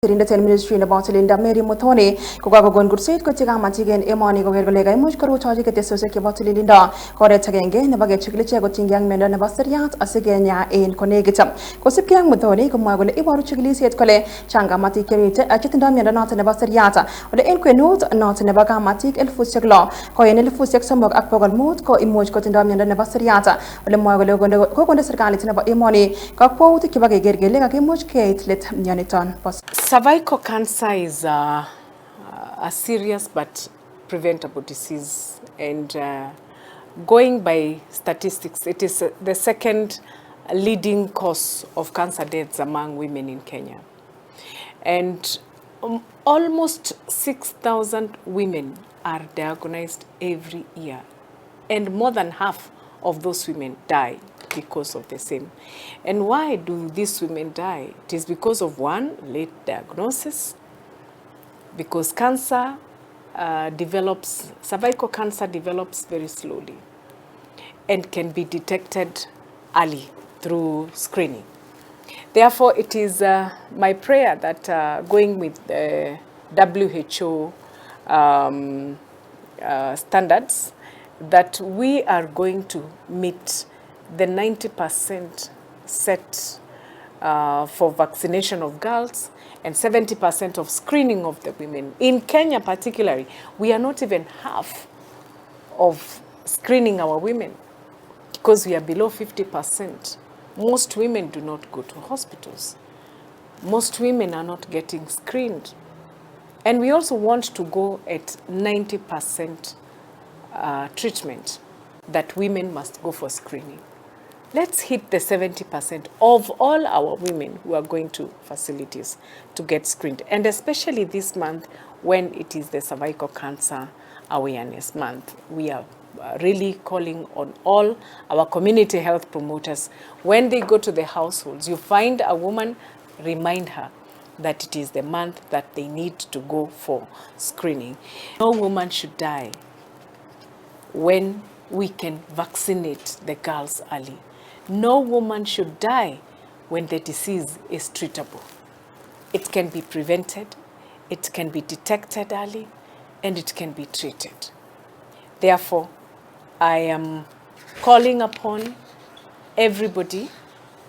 Rinda Ministry about Linda Mary Muthoni, Kogagon good seat, Kotiga Matigan, Emoni, Goverlega, Mushkaro, Charge, get the Sosek about Linda, Correct again, never get Chiglicha, got young men and Abasariat, Asegania in Conegita. Kosipiang Muthoni, Komago, Ibar Chiglis yet Cole, Changa Mati Kerita, a Chitendam and not in Abasariata, or the Enquenut, not in Abaga Matic, El Fuseglaw, Coin El Fusek Somok Akpogal Mood, Co Imoj Cotendam and Abasariata, or the Mogo, Cogon Sergalit about Emoni, Kakpo, the Kibaki Gergelega, Much Kate, let Yaniton. Cervical cancer is a serious but preventable disease, and going by statistics, it is the second leading cause of cancer deaths among women in Kenya. And almost 6,000 women are diagnosed every year, and more than half of those women die because of the same. And why do these women die? It is because of one, late diagnosis, because cancer cervical cancer develops very slowly and can be detected early through screening. Therefore, it is my prayer that going with the WHO standards, that we are going to meet the 90% set for vaccination of girls and 70% of screening of the women. In Kenya particularly, we are not even half of screening our women because we are below 50%. Most women do not go to hospitals. Most women are not getting screened. And we also want to go at 90% treatment, that women must go for screening. Let's hit the 70% of all our women who are going to facilities to get screened. And especially this month, when it is the Cervical Cancer Awareness Month, we are really calling on all our community health promoters. When they go to the households, you find a woman, remind her that it is the month that they need to go for screening. No woman should die when we can vaccinate the girls early. No woman should die when the disease is treatable. It can be prevented, it can be detected early, and it can be treated. Therefore, I am calling upon everybody,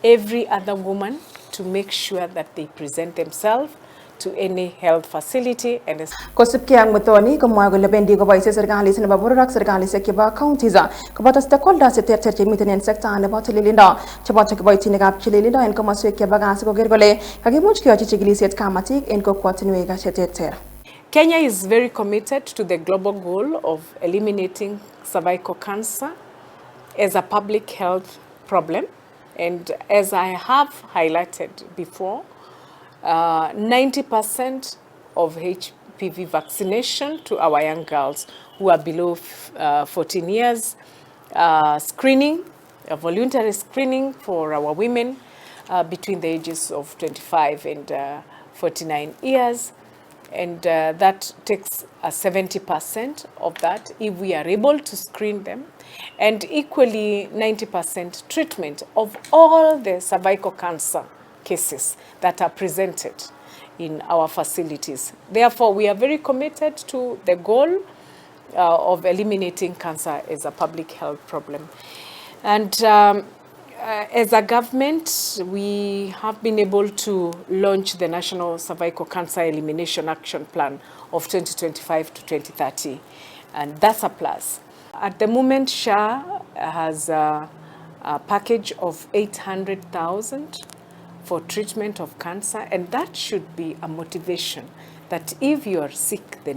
every other woman, to make sure that they present themselves to any health facility. And Kosipiang Muthoni, Komago Lebendi, Voices Sergalis and Baburak Sergalis, Kiba counties, Kabata Stakolda, Seter, meeting and sector and about Lilinda, Chabata Boitinegap Chililinda, and Komasuke Bagas Gergole, Kagimuchki Chiglis at Kamatik, and Kokwatinuega Sheter. Kenya is very committed to the global goal of eliminating cervical cancer as a public health problem. And as I have highlighted before, 90% of HPV vaccination to our young girls who are below 14 years, screening, voluntary screening for our women between the ages of 25 and 49 years. And that takes 70% of that if we are able to screen them. And equally 90% treatment of all the cervical cancer cases that are presented in our facilities. Therefore, we are very committed to the goal of eliminating cancer as a public health problem. And as a government, we have been able to launch the National Cervical Cancer Elimination Action Plan of 2025 to 2030, and that's a plus. At the moment, SHA has a package of 800,000 for treatment of cancer, and that should be a motivation that if you are sick, then